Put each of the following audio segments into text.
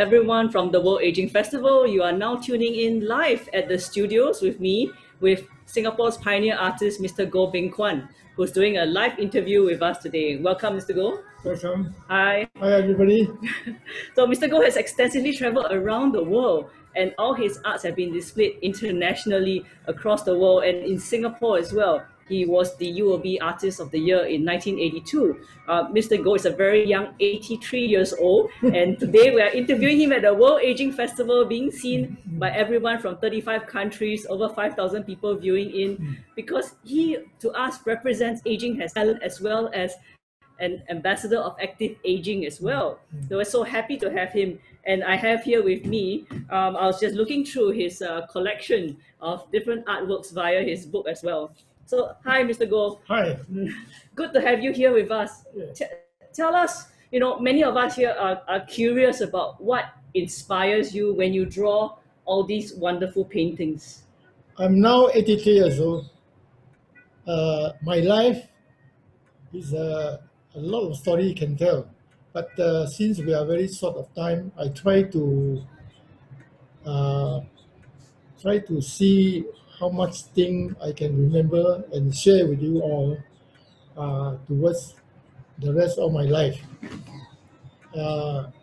everyone from the World Aging Festival. You are now tuning in live at the studios with me, with Singapore's pioneer artist, Mr. Goh Beng Kwan, who's doing a live interview with us today. Welcome, Mr. Goh. Welcome. Hi. Hi, everybody. So Mr. Goh has extensively traveled around the world, and all his arts have been displayed internationally across the world and in Singapore as well. He was the UOB Artist of the Year in 1982. Mr. Goh is a very young 83 years old, and today we are interviewing him at the World Aging Festival, being seen by everyone from 35 countries, over 5,000 people viewing in, because he, to us, represents aging as talent as well as an ambassador of active aging as well. So we're so happy to have him. And I have here with me, I was just looking through his collection of different artworks via his book as well. So, hi, Mr. Goh. Hi. Good to have you here with us. Yes. Tell us, many of us here are curious about what inspires you when you draw all these wonderful paintings. I'm now 83 years old. My life is a lot of story you can tell. But since we are very short of time, I try to see how much thing I can remember and share with you all towards the rest of my life.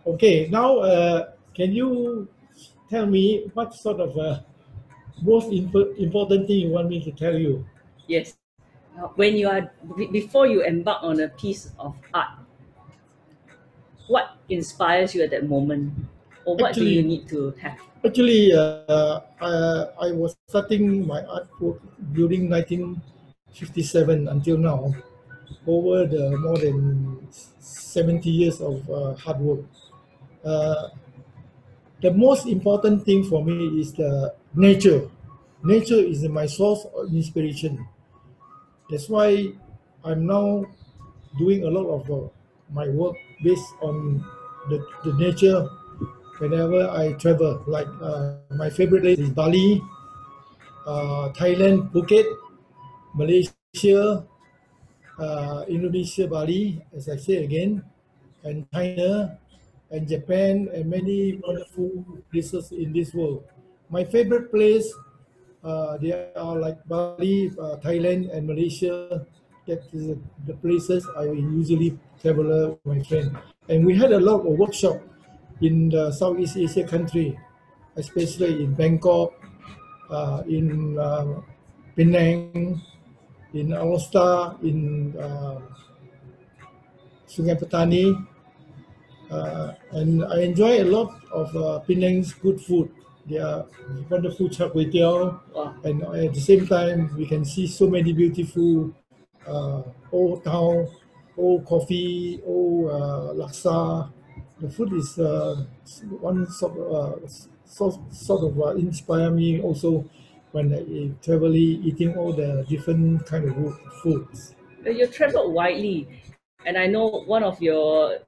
Okay, now can you tell me what sort of most important thing you want me to tell you? Yes. When you are, before you embark on a piece of art, what inspires you at that moment? Or what do you need to have? Actually, I was starting my artwork during 1957 until now, over the more than 70 years of hard work. The most important thing for me is the nature. Nature is my source of inspiration. That's why I'm now doing a lot of my work based on the nature whenever I travel. Like my favorite place is Bali, Thailand, Phuket, Malaysia, Indonesia, Bali, as I say again, and China, and Japan, and many wonderful places in this world. My favorite place, they are like Bali, Thailand, and Malaysia. That is the places I usually travel with my friend. And we had a lot of workshop in the Southeast Asia country, especially in Bangkok, in Penang, in Aosta, in Sungai Petani, and I enjoy a lot of Penang's good food. They are wonderful char kway teow, and at the same time we can see so many beautiful old town, old coffee, old laksa. The food is one sort of inspire me also when I traveling, eating all the different kind of foods. You traveled widely, and I know one of your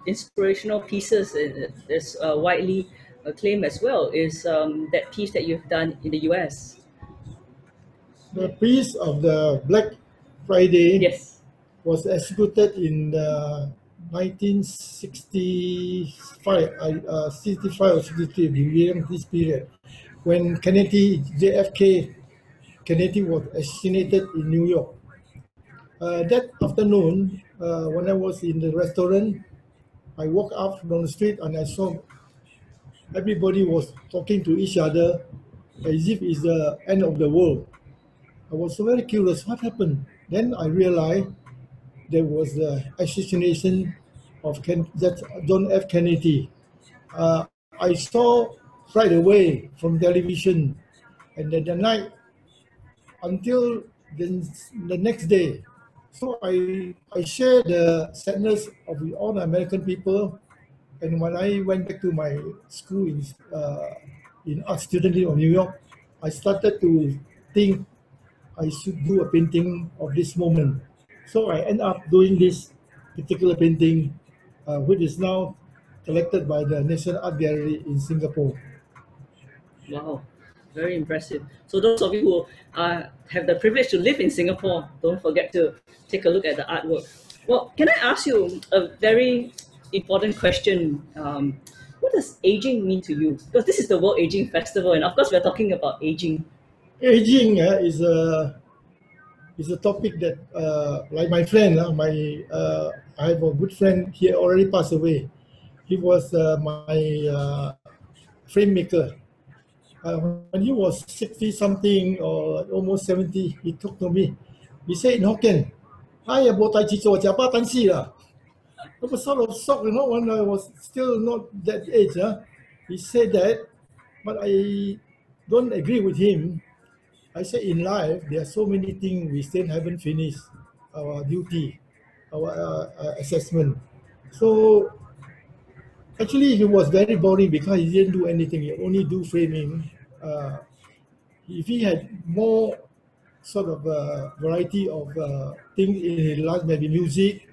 inspirational pieces is widely acclaimed as well, is that piece that you've done in the US. The piece of the Black Friday, yes, was executed in the 1965, 65 or 63, during this period, when JFK Kennedy was assassinated in New York. That afternoon, when I was in the restaurant, I walked up from the street and I saw everybody was talking to each other as if it's the end of the world. I was so very curious, what happened? Then I realized there was the assassination of John F. Kennedy. I saw right away from television, and then the night until the next day. So I shared the sadness of all the American people, and when I went back to my school in art student of New York, I started to think I should do a painting of this moment. So I end up doing this particular painting, which is now collected by the National Art Gallery in Singapore. Wow, very impressive. So those of you who have the privilege to live in Singapore, don't forget to take a look at the artwork. Well, can I ask you a very important question? What does aging mean to you? Because this is the World Aging Festival, and of course, we're talking about aging. Aging is a topic that, like my friend, I have a good friend. He already passed away. He was my frame maker. When he was 60 something or almost 70, he talked to me. He said in Hokkien, "Ay, bo tai chi cho jia ba tan si la." I was sort of shocked, when I was still not that age. He said that, but I don't agree with him. I say in life, there are so many things we still haven't finished our duty, our assessment. So actually, he was very boring because he didn't do anything. He only do framing. If he had more sort of variety of things in his life, maybe music,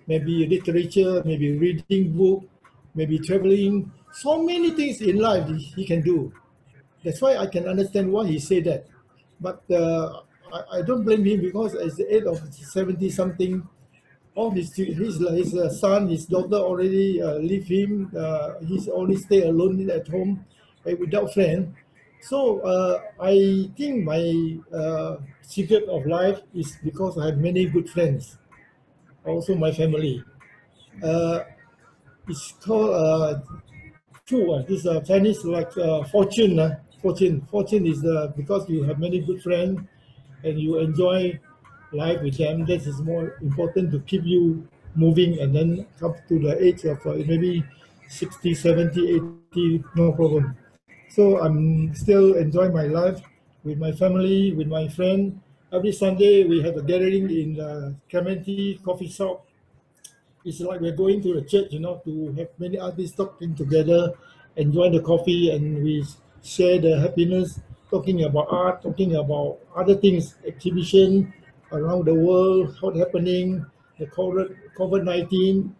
maybe literature, maybe reading book, maybe traveling, so many things in life he can do. That's why I can understand why he said that. But I don't blame him because at the age of 70 something, all his son, his daughter already leave him. He's only stay alone at home without friend. So I think my secret of life is because I have many good friends. Also my family. Uh, it's called Fu. This Chinese like fortune. Fortune is because you have many good friends and you enjoy life with them. That is more important to keep you moving and then come to the age of maybe 60, 70, 80, no problem. So I'm still enjoying my life with my family, with my friend. Every Sunday we have a gathering in the Clementi coffee shop. It's like we're going to the church, to have many artists talking together, enjoy the coffee, and we share the happiness, talking about art, talking about other things, exhibition around the world, what's happening, the COVID-19,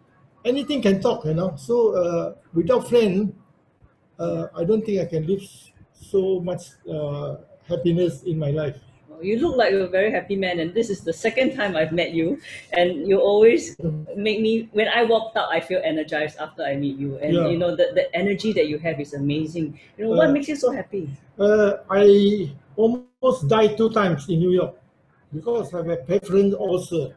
anything can talk. So without friends, I don't think I can live so much happiness in my life. You look like a very happy man, and this is the second time I've met you, and you always make me. When I walked out, I feel energized after I meet you, and Yeah. the energy that you have is amazing. What Uh, makes you so happy? I almost died 2 times in New York because I have a preference ulcer.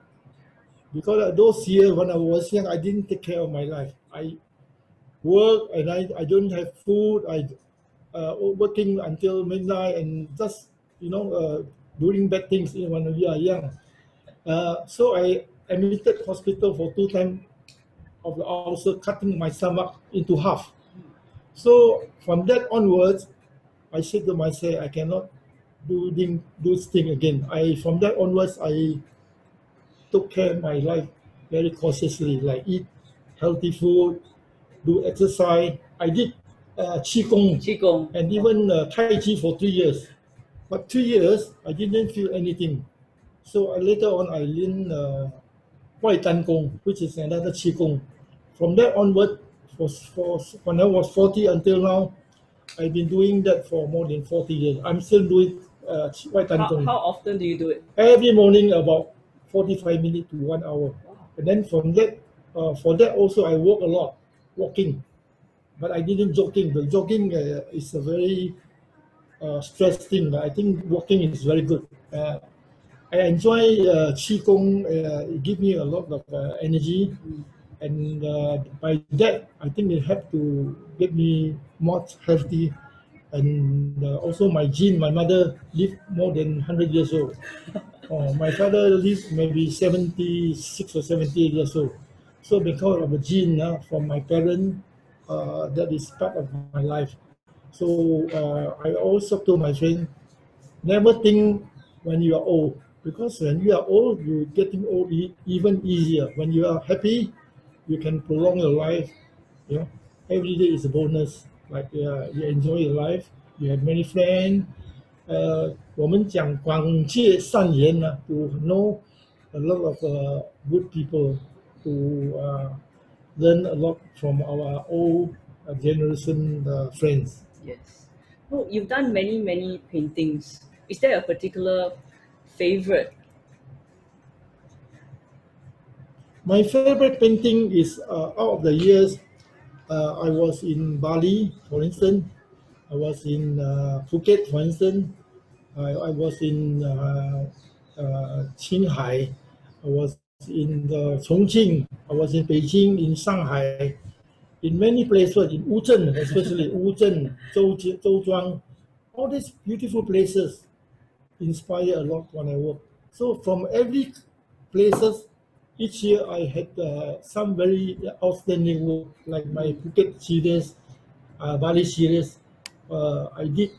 Because those years when I was young, I didn't take care of my life. I work and I don't have food. I working until midnight and just doing bad things when we are young. So I admitted hospital for 2 times of the ulcer, cutting my stomach into half. So from that onwards, I said to myself, I cannot do this thing again. I From that onwards, I took care of my life very cautiously, like eat healthy food, do exercise. I did qigong Qigong. and even tai chi for 3 years. But 3 years, I didn't feel anything. So later on, I learned Wai Tan Gong, which is another qigong. From that onward, for when I was 40 until now, I've been doing that for more than 40 years. I'm still doing Wai Tan How, Gong. how often do you do it? Every morning about 45 minutes to 1 hour. And then for that also I walk a lot, walking. But I didn't jogging. The jogging is a very stress thing. I think walking is very good. I enjoy qigong. It gives me a lot of energy, and by that I think it helped to get me more healthy. And also my gene. My mother lived more than 100 years old. Oh, my father lived maybe 76 or 78 years old. So because of a gene from my parent, that is part of my life. So I always talk to my friend, never think when you are old, because when you are old, you're getting old even easier. When you are happy, you can prolong your life. You know, every day is a bonus. Like you enjoy your life, you have many friends. 我们讲广结善缘 to know a lot of good people, to learn a lot from our old generation friends. Yes. Oh, you've done many, many paintings. Is there a particular favorite? My favorite painting is out of the years. I was in Bali, for instance. I was in Phuket, for instance. I was in Chiang Mai. I was in Chongqing. I was in Beijing, in Shanghai, in many places, in Wuzhen, especially Wuzhen, Zhouzhuang. All these beautiful places inspire a lot when I work. So from every places, each year I had some very outstanding work, like my Phuket series, Bali series. I did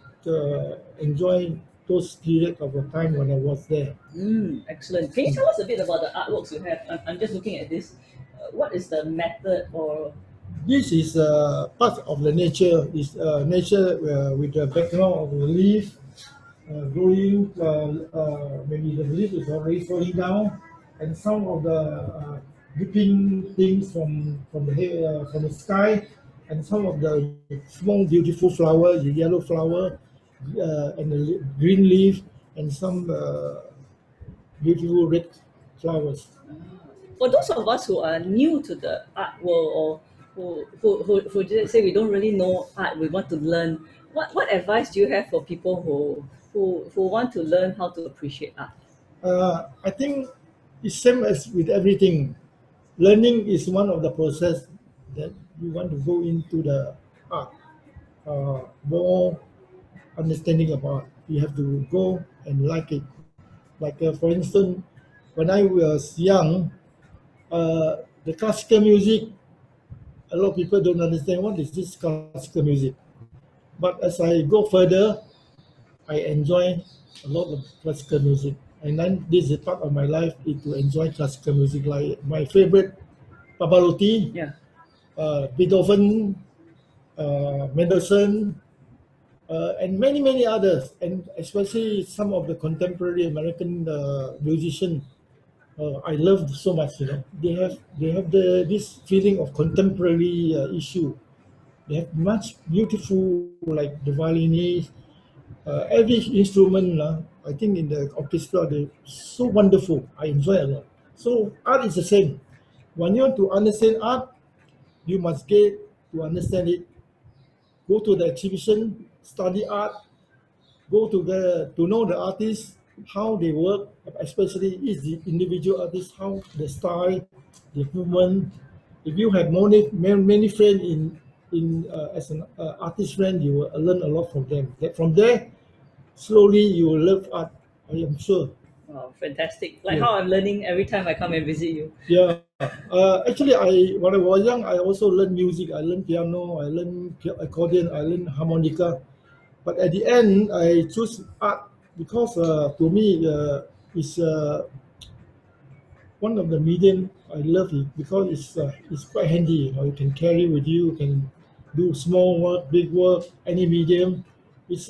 enjoy those period of the time when I was there. Excellent. Can you tell us a bit about the artworks you have? I'm just looking at this. What is the method or? This is part of the nature. Is nature with the background of the leaf growing. Maybe the leaf is already falling down, and some of the dripping things from the sky, and some of the small beautiful flower, the yellow flower, and the green leaf, and some beautiful red flowers. For those of us who are new to the art world, or who just say we don't really know art, we want to learn, what advice do you have for people who want to learn how to appreciate art? I think it's same as with everything. Learning is one of the process that you want to go into the art. More understanding about. You have to go and like it. Like for instance, when I was young, the classical music, a lot of people don't understand what is this classical music. But as I go further, I enjoy a lot of classical music. And then this is part of my life is to enjoy classical music. Like my favorite, Pavarotti, Yeah. Beethoven, Mendelssohn, and many many others, and especially some of the contemporary American musicians. I love so much. You know, they have this feeling of contemporary issue. They have much beautiful like the violinist, every instrument. I think in the orchestra they're so wonderful. I enjoy a lot. So art is the same. When you want to understand art, you must get to understand it. Go to the exhibition, study art, go to know the artist, how they work, especially is the individual artist, how the style, the movement. If you have many friends in as an artist friend, you will learn a lot from them. From there, slowly you will love art. I am sure. Wow, fantastic. Like Yeah. how I'm learning every time I come and visit you. Yeah. Actually, I when I was young, I also learned music. I learned piano. I learned accordion. I learned harmonica. But at the end, I choose art because to me, it's one of the medium I love it because it's quite handy. You know, you can carry with you. You can do small work, big work, any medium. It's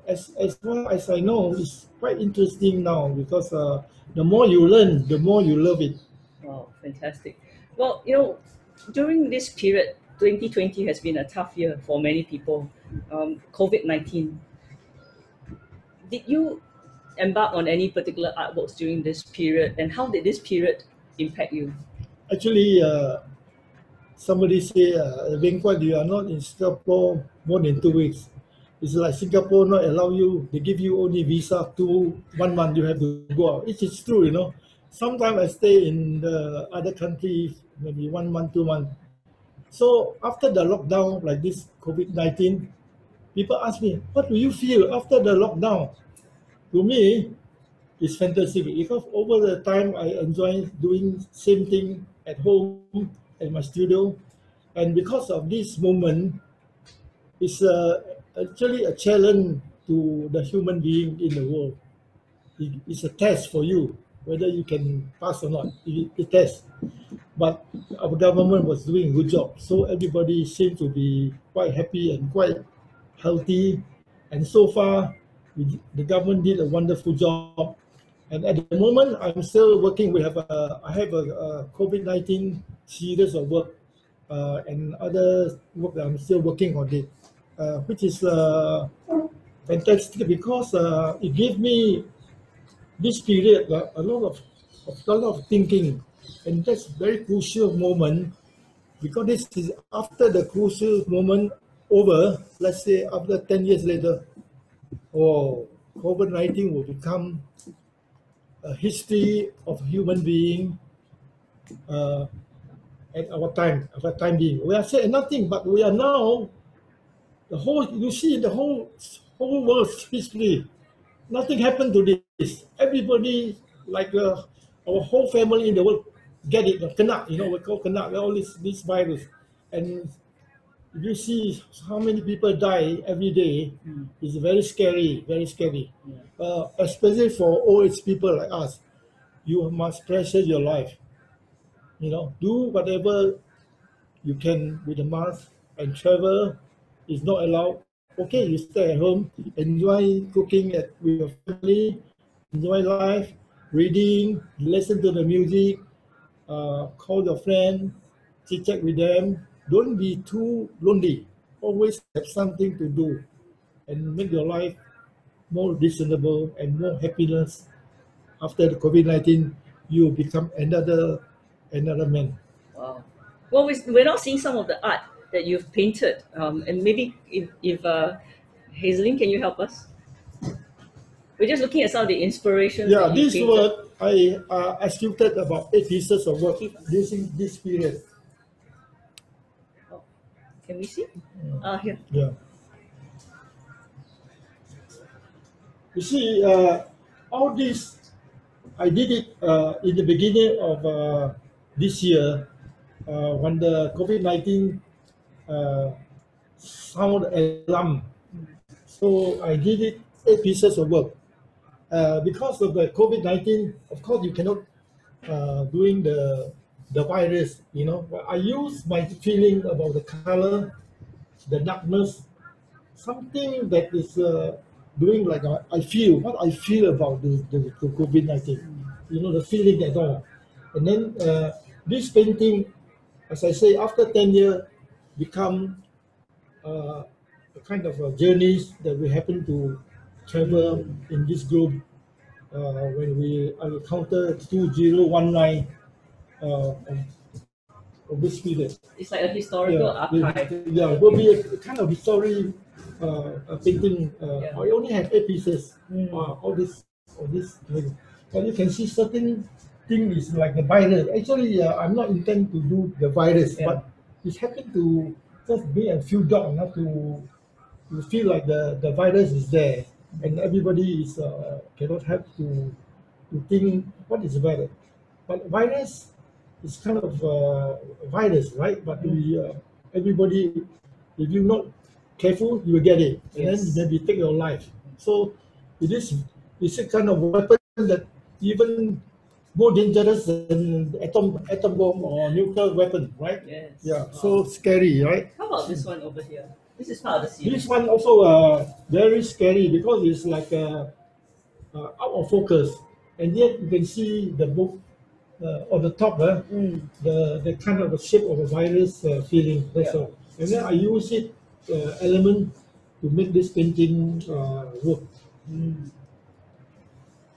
as far as I know, it's quite interesting now because the more you learn, the more you love it. Wow, fantastic. Well, during this period, 2020 has been a tough year for many people. COVID-19. Did you embark on any particular artworks during this period, and how did this period impact you? Actually, somebody say, Beng Kwan, you are not in Singapore more than 2 weeks. It's like Singapore not allow you, they give you only visa 1 month, you have to go out. It is true, you know. Sometimes I stay in the other countries, maybe 1 month, 2 months. So after the lockdown, like this COVID-19, people ask me, what do you feel after the lockdown? To me, it's fantastic because over the time I enjoy doing same thing at home at my studio, and because of this moment, it's actually a challenge to the human being in the world. It's a test for you whether you can pass or not. It test, but our government was doing a good job, so everybody seemed to be quite happy and quite healthy, and so far the government did a wonderful job. And at the moment, I'm still working. I have a COVID-19 series of work and other work that I'm still working on it, which is fantastic because it gave me this period a lot of thinking, and that's very crucial moment because this is after the crucial moment over, let's say after 10 years later, COVID-19 will become a history of human being uh, at our time being. We are saying nothing, but we are now you see the whole world's history. Nothing happened to this. Everybody, like our whole family in the world, get it. Kena, we call kena all this virus, and if you see how many people die every day, it's very scary, very scary. Especially for old age people like us, you must treasure your life. Do whatever you can with the mask, and travel is not allowed. Okay, you stay at home, enjoy cooking with your family, enjoy life, reading, listen to the music, call your friend, chit chat with them. Don't be too lonely. Always have something to do and make your life more reasonable and more happiness. After the COVID-19, you become another man. Wow. Well, we're now seeing some of the art that you've painted, and maybe if Hazeline, can you help us? We're just looking at some of the inspirations Yeah, that you this painted. work I executed about 8 pieces of work during this period. Oh, can we see? Here. Yeah. You see, all this I did it in the beginning of this year when the COVID-19 uh, sound alarm. So I did it 8 pieces of work. Because of the COVID-19, of course, you cannot doing the virus. But I use my feeling about the color, the darkness, something that is doing like I feel what I feel about the COVID-19. The feeling at all. And then this painting, as I say, after 10 years, become a kind of a journeys that we happen to travel in this group when we encounter 2019 of this period. It's like a historical archive. It will be a kind of history painting. Yeah. I only have 8 pieces. All this, but you can see certain thing is like the virus. Actually, I'm not intend to do the virus, Yeah. but it happened to just be a few dots, not to feel like the virus is there, and everybody is cannot help to think what is a virus. But virus is kind of virus, right? But everybody, if you're not careful, you will get it, and Yes. then maybe take your life. So it's a kind of weapon that even more dangerous than atom bomb or nuclear weapon, right? Yes. Yeah. Wow. So scary, right? How about this one over here? This is part of the series. This one also very scary because it's like out of focus, and yet you can see the book on the top, the kind of a shape of a virus feeling. That's Yeah. all. And then I use it element to make this painting work.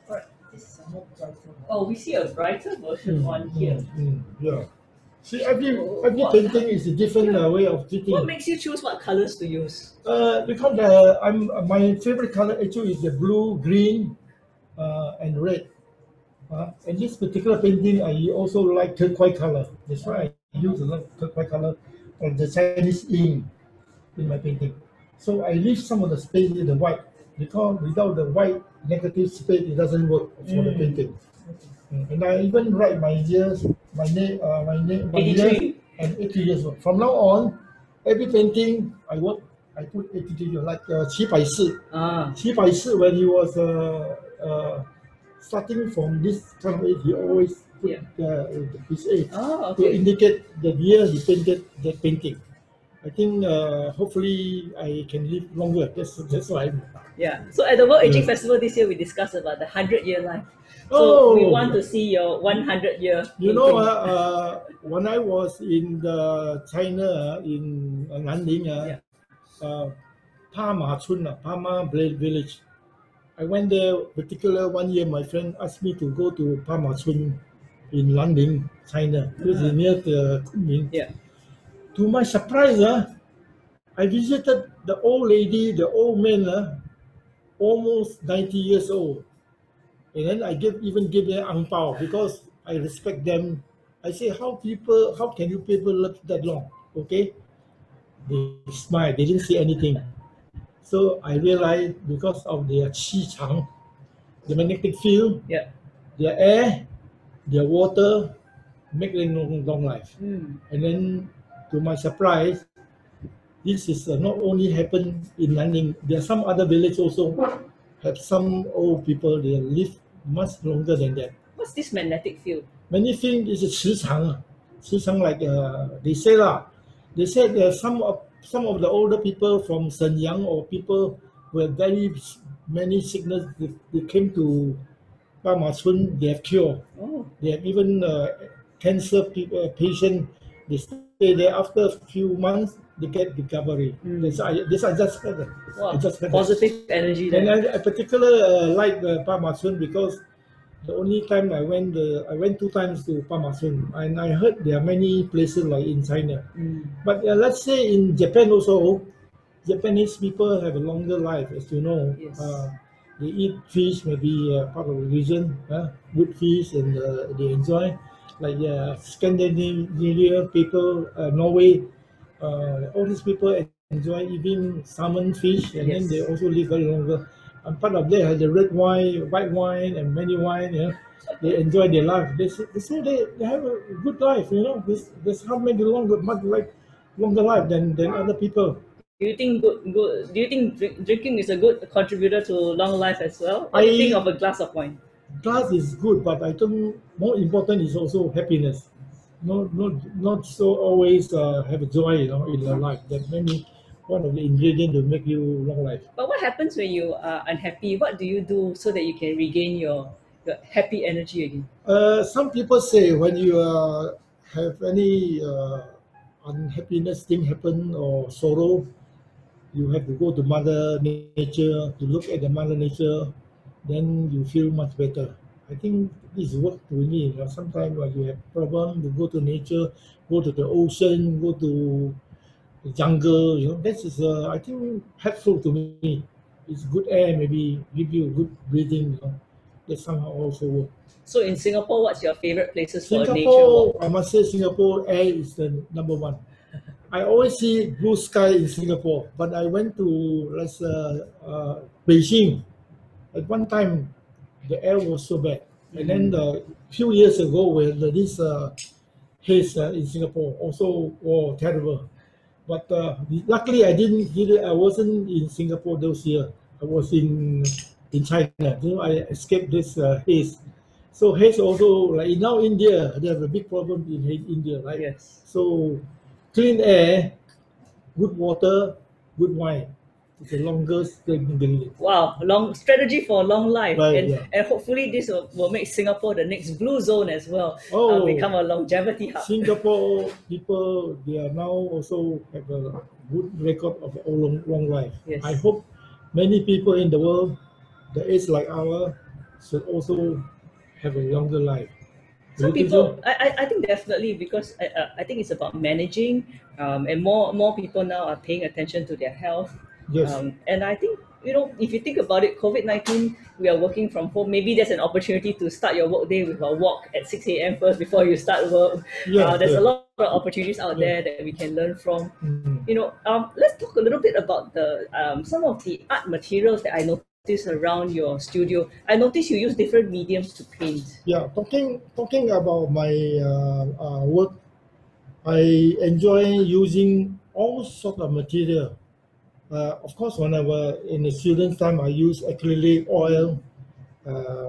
Alright, this is a more brighter one. Oh, we see a brighter version on here. Yeah. See, every painting is a different way of treating. What makes you choose what colors to use? Because my favorite color actually is the blue, green, and red. And this particular painting, I also like turquoise color. That's why I use a lot of turquoise color and the Chinese ink in my painting. So I leave some of the space in the white because without the white negative space, it doesn't work for the painting. And I even write my years, my name, my year, and 80 years old. From now on, every painting I put 80 years, like Qi Bai Si. Qi Bai Si, when he was starting from this kind of age, he always put his age to indicate the year he painted that painting. I think hopefully I can live longer. That's why. Yeah. So at the World Aging Festival this year, we discussed about the 100-year life. So we want to see your 100-year. You know, when I was in China in Nanning, Pama village, I went there. Particular one year, my friend asked me to go to Pama in Nanning, China. This is near the Kunming. Yeah. to my surprise, I visited the old lady, the old man, almost 90 years old. And then I even give them ang pao because I respect them. I say, how can you people live that long? Okay? They smile, they didn't say anything. So I realized because of their qi chang, the magnetic field, Yeah. their air, their water, make them long life. And then to my surprise, this is not only happen in Nanning, there are some other villages also have some old people, they live much longer than that. What's this magnetic field? Many think it's a 磁场 like they say lah. They said some of the older people from Shenyang or people who have very many sickness, they came to Pamachun, they have cure. Oh, They have even cancer patient. They stay there after a few months, they get recovery. This I just heard. wow. I just heard Positive energy and there. I particularly like Pamachun because the only time I went 2 times to Pamachun, and I heard there are many places like in China. But let's say in Japan also, Japanese people have a longer life, as you know. Yes. They eat fish, maybe part of the region, good fish, and they enjoy. Like Scandinavian people, Norway, all these people enjoy eating salmon fish, and then they Yes. also live very longer. And part of that has the red wine, white wine, and many wine. They enjoy their life. They say they have a good life. This how many longer life than other people. Do you think good? Do you think drinking is a good contributor to long life as well? What do you think of a glass of wine? Glass is good, but I think more important is also happiness. Not so always have a joy, in your life. That maybe one of the ingredients to make you long life. But what happens when you are unhappy? What do you do so that you can regain your happy energy again? Some people say when you have any unhappiness thing happen or sorrow, you have to go to Mother Nature to look at the Mother Nature, then you feel much better. I think this work to me. Sometimes when you have problem, you go to nature, go to the ocean, go to the jungle. This is I think helpful to me. It's good air, maybe give you good breathing. That somehow also work. So in Singapore, what's your favorite places for a nature Singapore, walk? I must say, Singapore air is the number one. I always see blue sky in Singapore, but I went to Beijing. At one time, the air was so bad, and then a few years ago, when this haze in Singapore also terrible. But luckily, I didn't hit it. I wasn't in Singapore those years. I was in China. I escaped this haze. So haze also like now India, they have a big problem in India, right? Yes. So clean air, good water, good wine. It's the longest thing in the world. Wow, long strategy for long life, Right, and yeah. and hopefully this will make Singapore the next blue zone as well. Oh. Become a longevity hub. Singapore people, they are now also have a good record of a long life. Yes. I hope many people in the world, the age like ours, should also have a longer life. Do Some you think so? people, I think definitely because I think it's about managing, and more people now are paying attention to their health. Yes. And I think if you think about it, COVID-19, we are working from home. Maybe there's an opportunity to start your work day with a walk at 6 a.m. first before you start work. Yeah, There's yeah. a lot of opportunities out there that we can learn from. Mhm. Let's talk a little bit about the some of the art materials that I noticed around your studio. I noticed you use different mediums to paint. Yeah, talking about my work, I enjoy using all sort of material. Of course, when I was in the student time, I use acrylic, oil,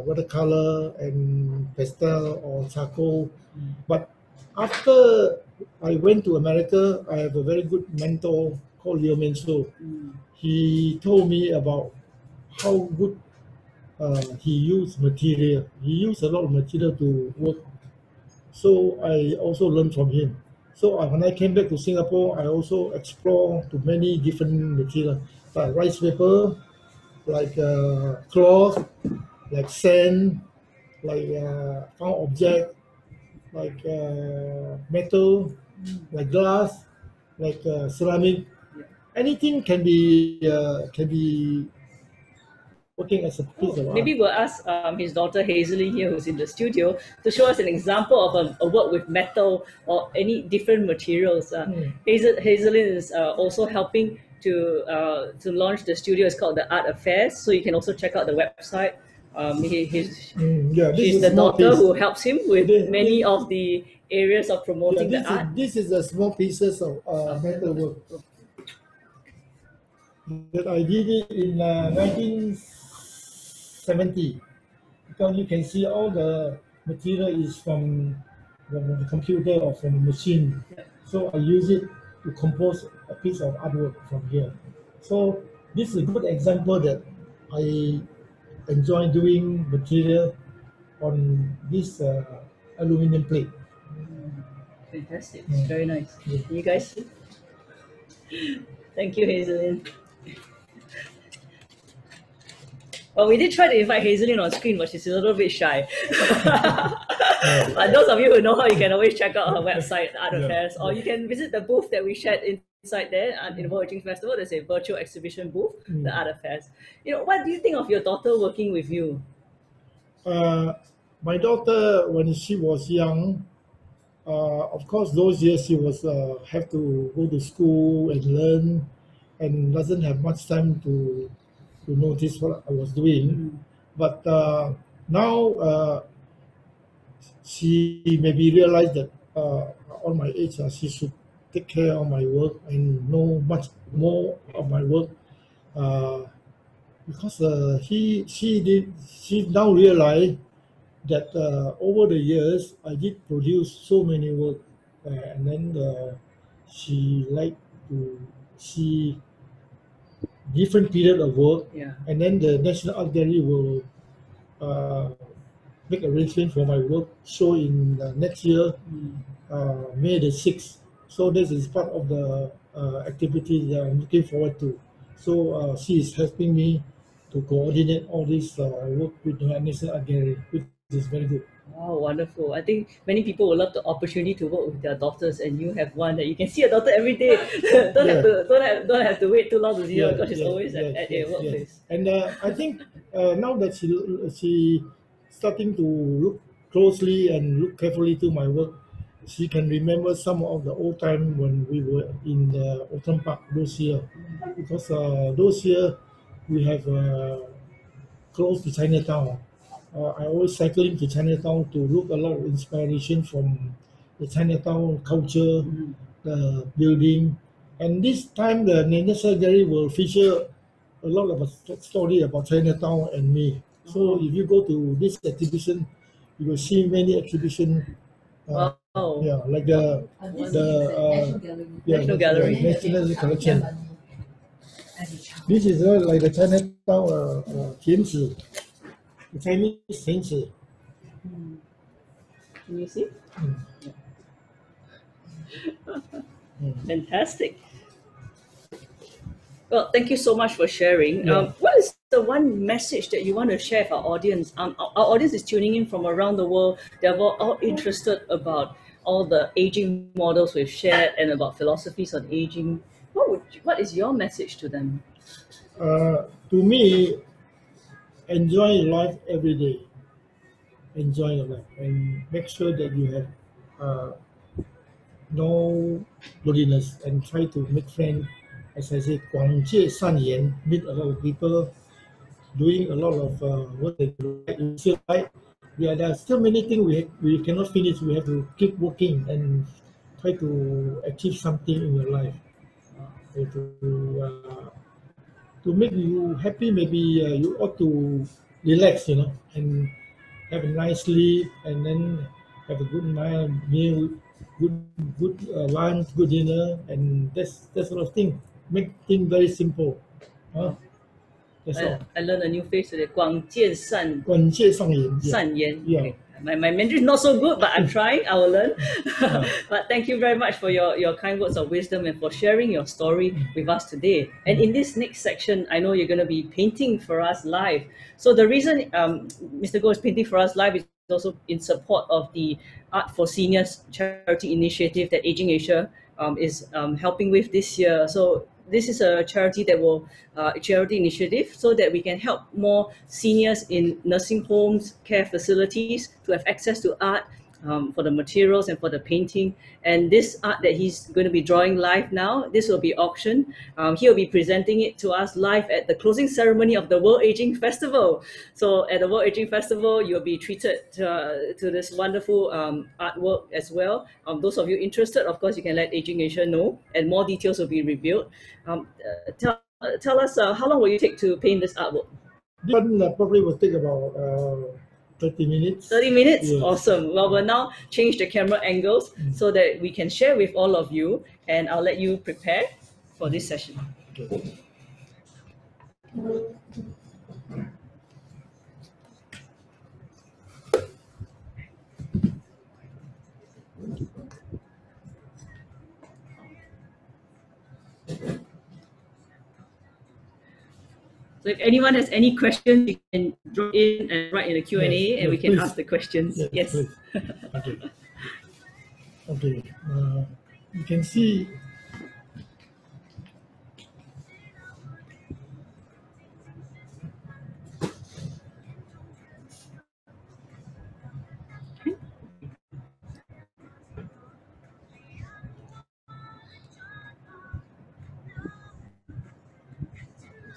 watercolor, and pastel or charcoal. But after I went to America, I have a very good mentor called Leo Menso. He told me about how good he used material. He used a lot of material to work. So I also learned from him. So when I came back to Singapore, I also explore to many different material, like rice paper, like cloth, like sand, like found object, like metal, like glass. like ceramic. Anything can be working as a piece of art. Maybe we'll ask his daughter Hazelyn here, who's in the studio, to show us an example of a work with metal or any different materials. Hazelyn is also helping to launch the studio. It's called the Art Affairs, so you can also check out the website. Yeah, this She's is the a small daughter piece. who helps him with many of the areas of promoting the art. This is a small pieces of metal work that I did it in 1970. Because you can see all the material is from the computer or from the machine. So I use it to compose a piece of artwork from here. So this is a good example that I enjoy doing material on this aluminum plate. Fantastic. It's very nice. You guys see? Thank you, Hazelyn. Well, we did try to invite Hazelyn on screen, but she's a little bit shy. But those of you who know her, you can always check out her website, Art Affairs, or you can visit the booth that we shared inside there in the World Aging Festival. There's a virtual exhibition booth, the Art Affairs. What do you think of your daughter working with you? My daughter, when she was young, of course, those years she was have to go to school and learn, and doesn't have much time to notice what I was doing. But now she maybe realized that on my age, she should take care of my work and know much more of my work. Because she now realized that over the years I did produce so many work, and then she liked to see different period of work, and then the National Art Gallery will make arrangement for my work show in next year, May the 6th. So this is part of the activities that I'm looking forward to. So she is helping me to coordinate all this work with the National Art Gallery, which is very good. Wow, wonderful. I think many people would love the opportunity to work with their daughters, and you have one that you can see your daughter every day. Don't have to wait too long to see her, because she's always at your workplace. And I think now that she starting to look closely and look carefully to my work, she can remember some of the old time when we were in the Autumn Park those year, because those year we have close to Chinatown. I always cycling to Chinatown to look a lot of inspiration from the Chinatown culture, the building. And this time the National Gallery will feature a lot of a story about Chinatown and me. So if you go to this exhibition, you will see many exhibitions. Like the National Gallery. National Collection. This is like the Chinatown 田子. The Chinese Chinese. Can you see? Fantastic. Well, thank you so much for sharing. What is the one message that you want to share with our audience? Our audience is tuning in from around the world. They're all interested about all the aging models we've shared and about philosophies on aging. What is your message to them? To me, enjoy life every day. Enjoy your life and make sure that you have no loneliness and try to make friends. As I said, 广结善缘, meet a lot of people, doing a lot of what they like. You feel like there are still many things we cannot finish. We have to keep working and try to achieve something in your life. To make you happy, maybe you ought to relax, and have a nice sleep, and then have a good meal, good lunch, good dinner, and that sort of thing. Make things very simple. That's all. I learned a new phrase today. 广结善缘. Yeah. Okay. My Mandarin is not so good, but I'm trying. I will learn. But thank you very much for your kind words of wisdom and for sharing your story with us today. And in this next section, I know you're going to be painting for us live. So the reason Mr. Goh is painting for us live is also in support of the Art for Seniors charity initiative that Aging Asia is helping with this year. So this is a charity that will charity initiative so that we can help more seniors in nursing homes, care facilities to have access to art, for the materials and for the painting. And this art that he's going to be drawing live now, this will be auctioned. He'll be presenting it to us live at the closing ceremony of the World Aging Festival. So at the World Aging Festival, you'll be treated to this wonderful artwork as well. Those of you interested, of course, you can let Aging Asia know, and more details will be revealed. Tell us, how long will you take to paint this artwork? This one probably will take about 30 minutes. 30 minutes? Yes. Awesome. Well, we'll now change the camera angles so that we can share with all of you, and I'll let you prepare for this session. Okay. So if anyone has any questions, you can drop in and write in the Q&A, Yes, and we yes, can please. ask the questions. Yes. Please. Okay. Okay. You can see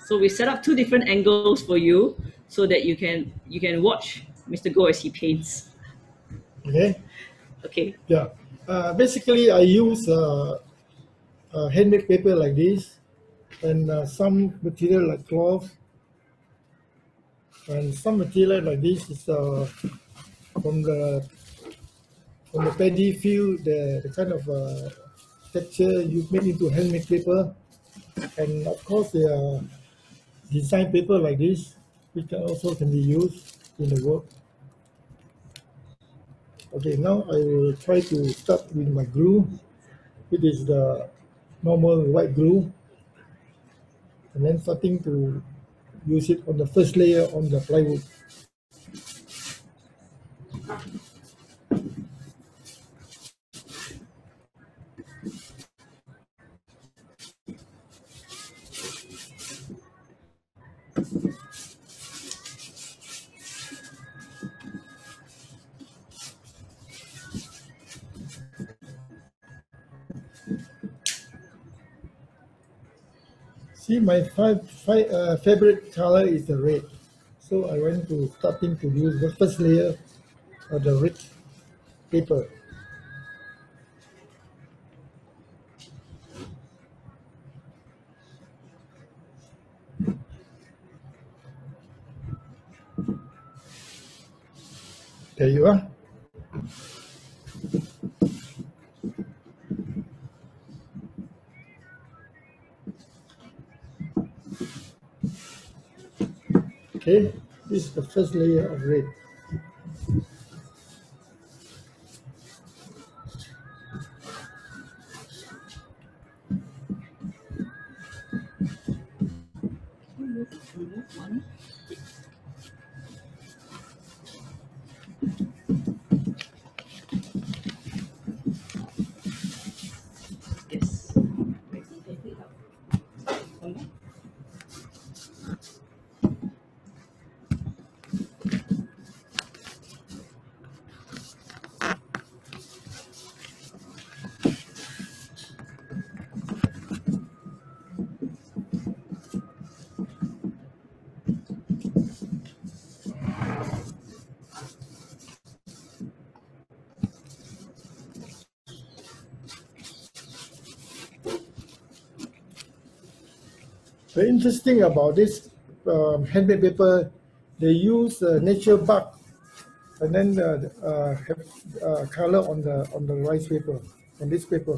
So we set up two different angles for you so that you can watch Mr. Goh as he paints. okay. Okay. Yeah. Basically, I use handmade paper like this, and some material like cloth, and some material like this is from the paddy field, the kind of texture you make into handmade paper, and of course the design paper like this, which can be used in the work. Okay, now I will try to start with my glue. It is the normal white glue, and then starting to use it on the first layer on the plywood. See, my favorite color is the red, so I went to starting to use the first layer of the red paper. There you are. Okay, this is the first layer of red. Yes. The interesting about this handmade paper, they use nature bark and then have color on the rice paper, on this paper.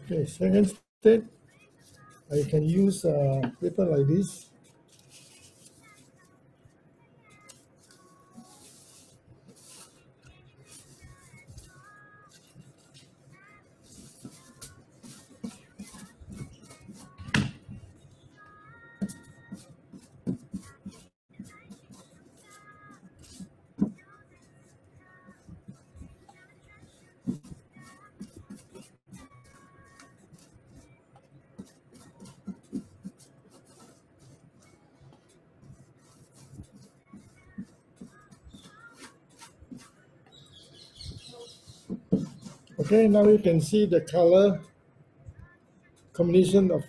Okay, second step, I can use paper like this. Okay, now you can see the color combination of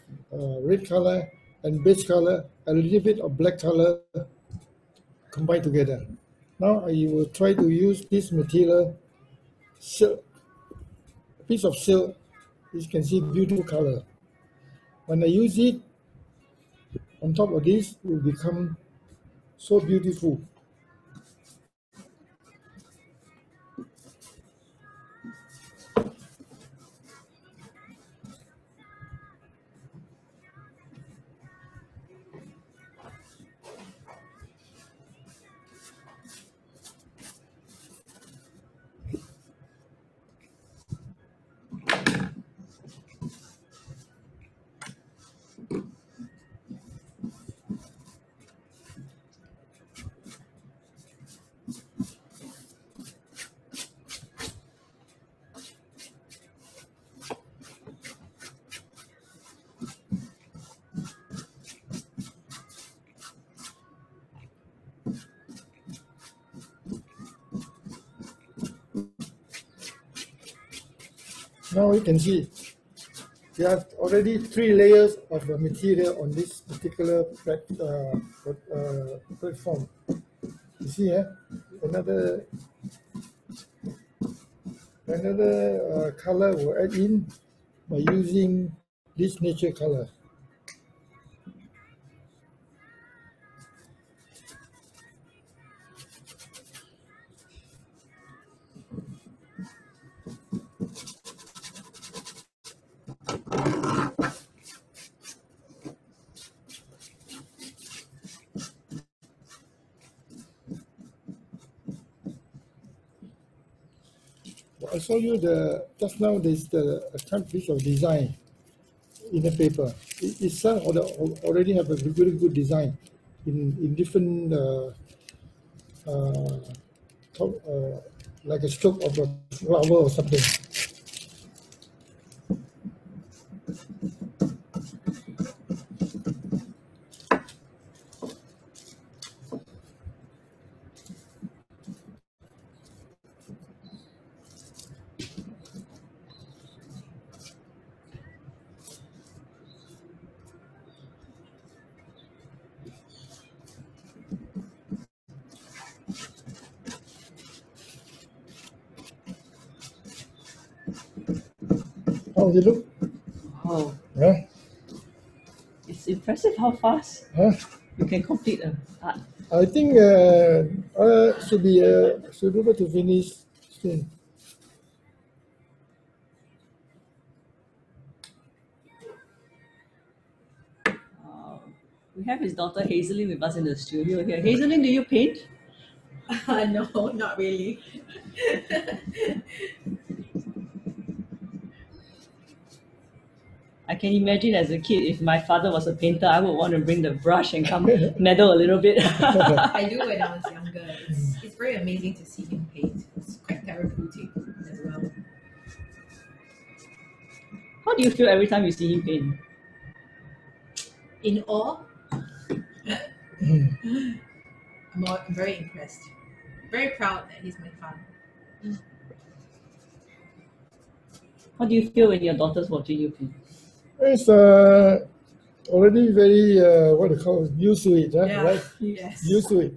red color and beige color, a little bit of black color combined together. Now I will try to use this material, silk, piece of silk. You can see beautiful color. When I use it on top of this, it will become so beautiful. Now you can see we have already 3 layers of the material on this particular platform. You see here, another color will add in by using this nature color. I saw you just now. There's a kind piece of design in the paper. It already have a very good design in different top, like a stroke of a flower or something. How does it look? Wow. Huh? It's impressive how fast Huh? you can complete an art. I think should be able to finish soon. We have his daughter Hazelyn with us in the studio here. Hazelyn, do you paint? No, not really. I can imagine as a kid, if my father was a painter, I would want to bring the brush and come meddle a little bit. I do when I was younger. It's very amazing to see him paint. It's quite therapeutic as well. How do you feel every time you see him paint? In awe, I'm very impressed. Very proud that he's my father. How do you feel when your daughter's watching you paint? It's already very what do you call it? Used to it, huh? Yeah. Right? Yes. Used to it.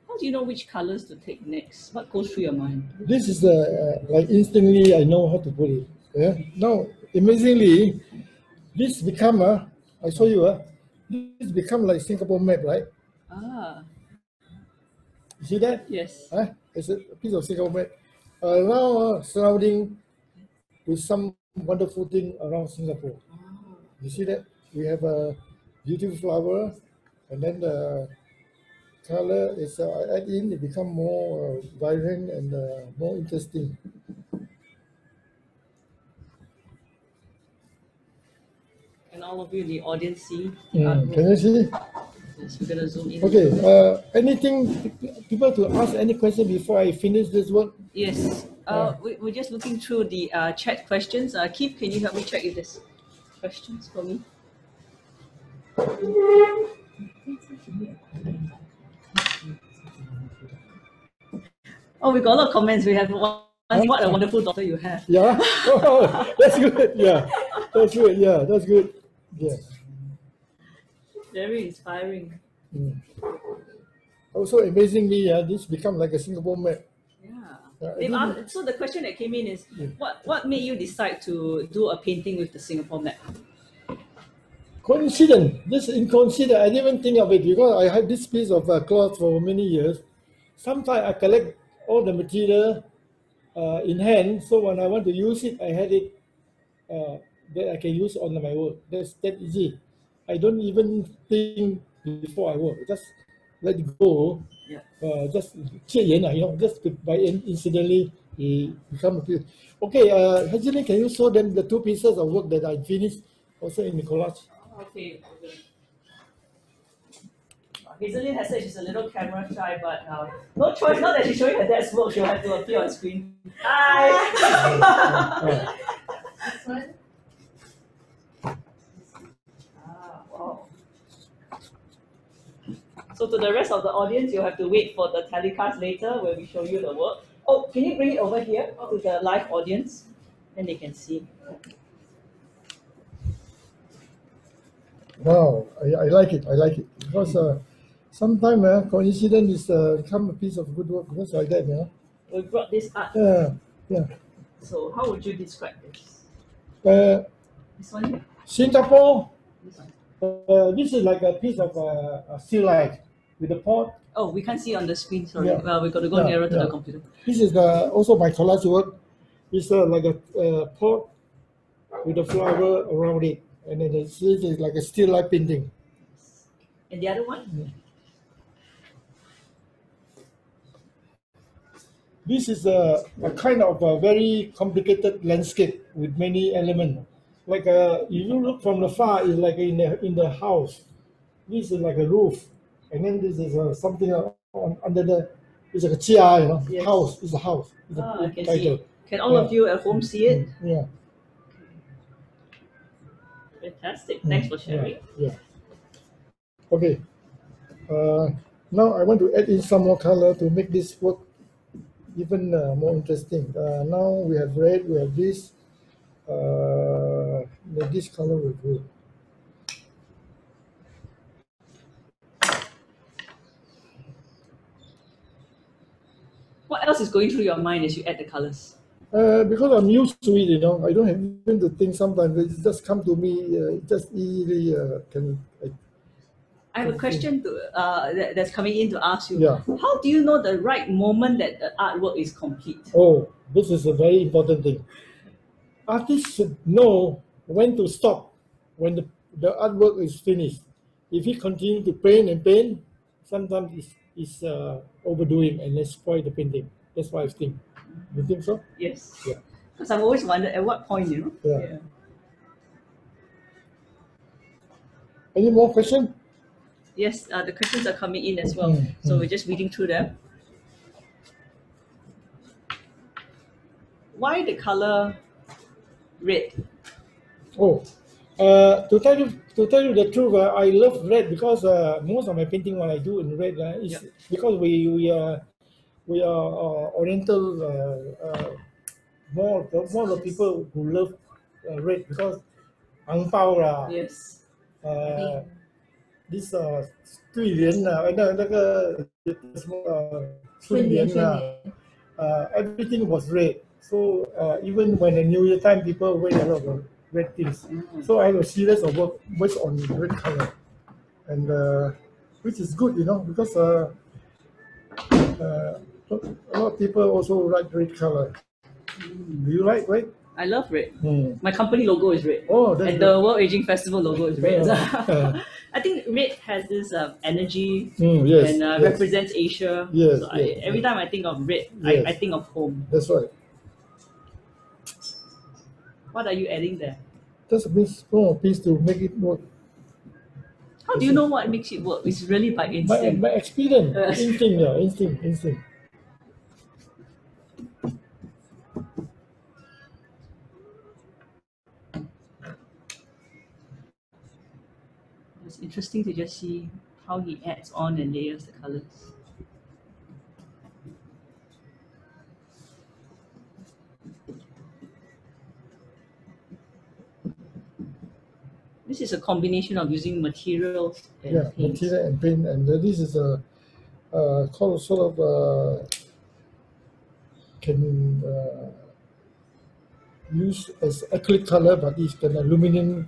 How do you know which colors to take next? What goes through your mind? This is like instantly I know how to put it. Yeah. Now, amazingly, this become I show you this become like Singapore map, right? Ah, You see that? yes. It's a piece of Singapore map. Now surrounding with some wonderful thing around Singapore. You see that? We have a beautiful flower, and then the color is add in, it become more vibrant and more interesting. Can all of you in the audience see the artwork? Can you see? Yes, we're gonna zoom in. Okay. Anything people to ask any question before I finish this work? Yes. We're just looking through the chat questions. Keith, can you help me check if there's questions for me? Oh, we got a lot of comments. We have one. What a wonderful daughter you have. Yeah. Oh, that's good. Yeah, that's good. Yeah, that's good. Yeah. Very inspiring. Mm. Also, amazingly, this become like a Singapore map. Yeah. So the question that came in is, what made you decide to do a painting with the Singapore map? Coincident. This is coincident. I didn't even think of it because I had this piece of cloth for many years. Sometimes I collect all the material in hand, so when I want to use it, I had it that I can use on my work. That's that easy. I don't even think before I work. Just let it go. Yeah. Just just by incidentally he become a piece. Okay, Hazelin, can you show them the two pieces of work that I finished also in the collage? Okay. Hazelin has said she's a little camera shy, but no choice. Now that she's showing her dad's work, she'll have to appear on screen. Hi. This one? Wow. So to the rest of the audience, you'll have to wait for the telecast later where we show you the work. Oh, can you bring it over here to the live audience? Then they can see. Wow, I like it. I like it because sometimes coincidence is become a piece of good work because like that, We brought this art. Yeah. So how would you describe this? This one here? Singapore. This one. This is like a piece of still life with the pot. Oh, we can't see on the screen. Sorry. Yeah. Well, we got to go nearer to the computer. This is also my collage work. It's like a pot with a flower around it, and then this is like a still life painting. And the other one? This is a kind of a very complicated landscape with many elements. Like if you look from the far, it's like in the house. This is like a roof, and then this is something under the. It's like a chia, Yes. House. It's a house. It's I can see it. Can all of you at home see it? Yeah. Fantastic. Thanks for sharing. Yeah. Okay. Now I want to add in some more color to make this work even more interesting. Now we have red. We have this. This color will do. What else is going through your mind as you add the colors? Because I'm used to it, I don't have even to think. Sometimes it just come to me. It just easily can. I have a question that's coming in to ask you. Yeah. How do you know the right moment that the artwork is complete? Oh, this is a very important thing. Artists should know when to stop when the artwork is finished. If he continue to paint and paint, sometimes it's overdoing and let's spoil the painting. That's what I think. You think so? Yes. Yeah. Because I've always wondered at what point, Yeah. Any more questions? Yes, the questions are coming in as well. So we're just reading through them. Why the color red? Oh, to tell you the truth, I love red because most of my painting what I do in red is because we are Oriental. More the people who love red because ang pao啦， Yes. this 对联呐，那个什么春联呐，everything was red. So even when the New Year time, people wear a lot of red things. So I have a series of work based on red color, and which is good, because a lot of people also like red color. Do you like red? I love red. My company logo is red. Oh, that's and good. the World Aging Festival logo is red. I think red has this energy Yes, and yes. represents Asia. Yes, So yes, every time I think of red, Yes. I think of home. That's right. What are you adding there? Just a small piece to make it work. How do you know what makes it work? It's really by instinct. My experience, instinct, instinct. it's interesting to just see how he adds on and layers the colors. This is a combination of using materials and paints. material and paint, and this is a called sort of can use as acrylic color, but it's an aluminum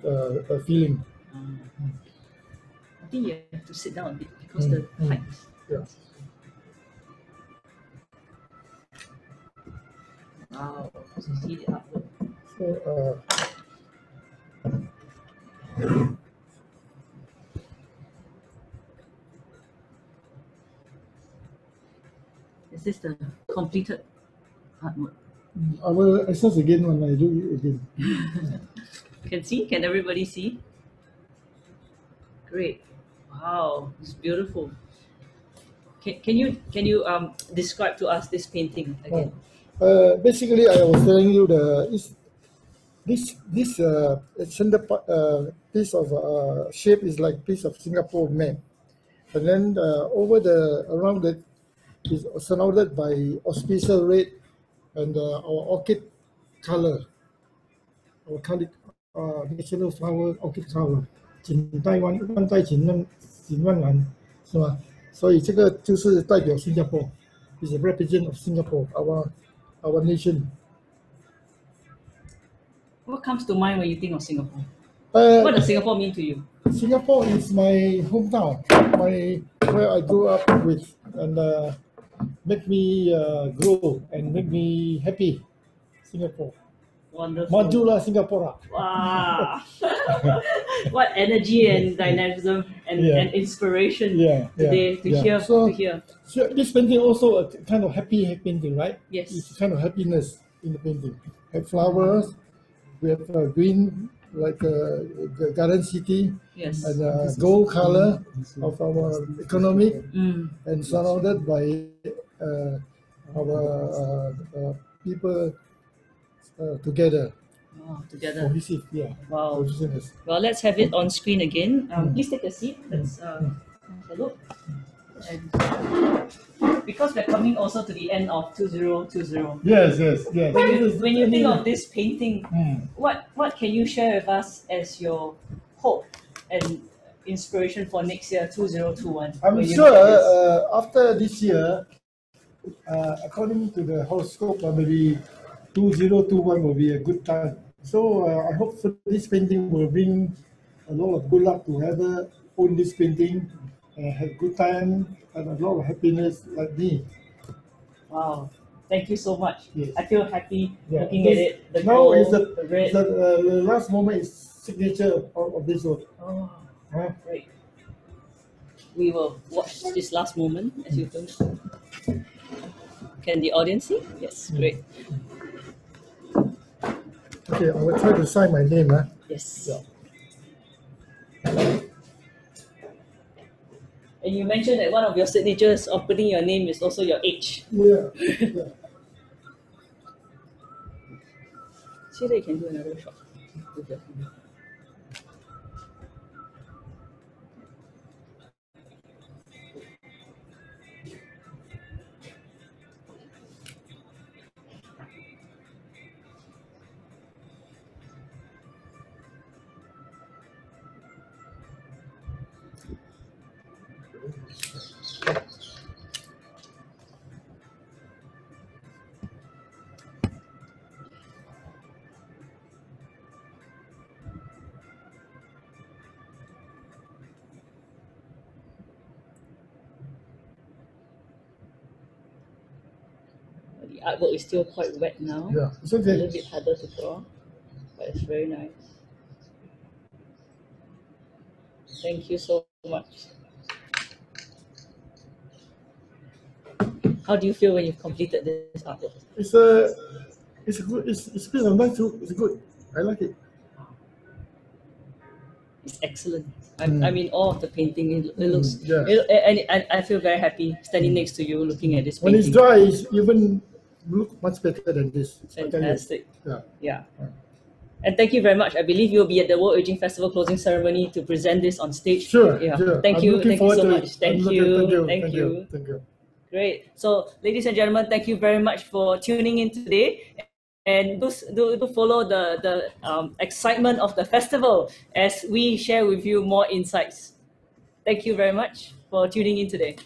feeling. I think you have to sit down a bit because the heights. Yeah. Wow, so see the artwork. So Is this the completed artwork? I will access again when I do it again. Can see? Can everybody see? Great. Wow, it's beautiful. Can you describe to us this painting again? Basically, I was telling you this center piece of shape is like piece of Singapore map, and then around it is surrounded by auspicial red and our orchid color, our national flower orchid color， 锦带万代锦万兰是吧？所以这个就是代表新加坡 ，is a represent of Singapore, our nation. What comes to mind when you think of Singapore? Uh, What does Singapore mean to you? Singapore is my hometown, where I grew up with, and make me grow and make me happy. Singapore. Wonderful. Majula Singapore. Wow. What energy and dynamism and inspiration today to hear. So this painting also a kind of happy painting, right? Yes. It's kind of happiness in the painting. Have flowers, we have green like the garden city, Yes. and gold color of our economy, and surrounded by our people together. Wow, together. Cohesive, yeah. Wow. Cohesiveness. Well, let's have it on screen again. Please take a seat. Let's have a look. And because we're coming also to the end of 2020. Yes. When you think of this painting, what can you share with us as your hope and inspiration for next year, 2021? I'm sure after this year, according to the horoscope, maybe 2021 will be a good time. So I hope this painting will bring a lot of good luck to whoever own this painting and have good time and a lot of happiness like me. Wow. Thank you so much. Yes. I feel happy looking at it. The now gold, is the red. the last moment is signature of this one. Oh, great. We will watch this last moment as you film. Can the audience see? Yes, great. Okay, I will try to sign my name. Yes. Yeah. And you mentioned that one of your signatures of putting your name is also your age. Yeah. See that you can do another shot with your finger. The artwork is still quite wet now. Yeah, it's A okay. little bit harder to draw, but it's very nice. Thank you so much. How do you feel when you've completed this artwork? It's good. It's been a nice look. It's good. I like it. It's excellent. I'm in awe of the painting. It looks, yeah. and I feel very happy standing next to you looking at this When painting. it's dry, it's even look much better than this. I tell you. Fantastic. Yeah. Yeah. And thank you very much. I believe you'll be at the World Aging Festival closing ceremony to present this on stage. Sure, Yeah. sure. Thank I'm you. looking Thank you forward so to much. it. Thank Thank you. you. Thank Thank you. you. Thank you. Great. So, ladies and gentlemen, thank you very much for tuning in today. And do follow the excitement of the festival as we share with you more insights. Thank you very much for tuning in today.